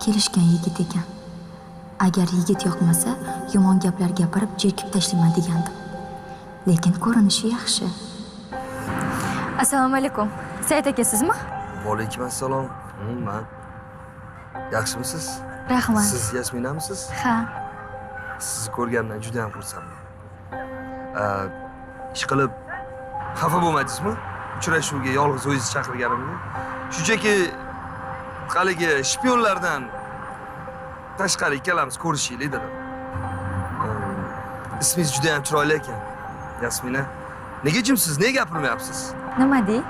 kelishgan yigit ekan. Agar yigit yoqmasa, yomon gaplar gapirib, jerkib tashlayman degandim. Lekin ko'rinishi yaxshi. Assalomu alaykum. Said aka sizmi? Alaykum assalom. Men. Yaxshimisiz? Rahmat. Siz Yasminamisiz? Ha. Sizni ko'rganimdan juda ham xursandman. Ishqilib xafa bo'lmadingizmi? Uchrashuvga yolg'iz o'zingiz chaqirganimga. Shunchaki haligi shpionlardan tashqari ikkalamiz ko'rishaylik dedim. Ismingiz juda ham chiroyli ekan. Yasmina. Nega jimsiz? Nega gapirmayapsiz? Nima dey?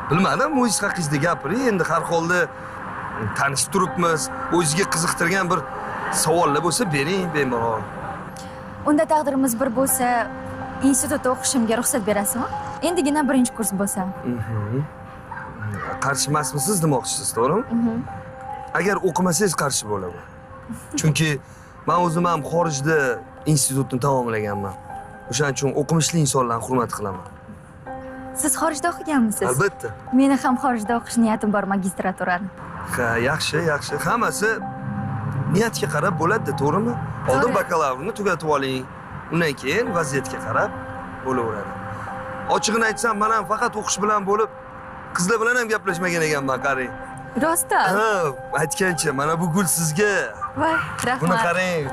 Bilmadim, o'zingiz haqingizda gapiring. Endi har holda tanishib turibmiz. O'zingizga qiziqtirgan bir savollar bo'lsa bering, bemalol. Unda taqdirimiz bir bo'lsa, institutda o'qishimga ruxsat berasizmi? Endigina birinchi kurs bo'lsam. Qarshi emasmisiz demoqchisiz, to'g'rimi? Agar o'qimasangiz qarshi bo'laman. Chunki men o'zim ham xorijda institutni tamomlaganman. O'shaning uchun o'qimishli insonlarni hurmat qilaman. Siz xorijda o'qiganmisiz? Albatta. Meni ham xorijda o'qish niyatim bor, magistraturani. Ha, yaxshi. Hammasi niyatga qarab bo'ladi, to'g'rimi? Oldin bakalavrni tugatib oling. Undan keyin vaziyatga qarab bo'laveradi. Ochig'ini aytsam, men ham faqat o'qish bilan bo'lib, qizlar bilan ham gaplashmagan ekanman, qarang. Rostda? Ha, aytgancha, mana bu gul sizga. Voy, rahmat. Buni qarang,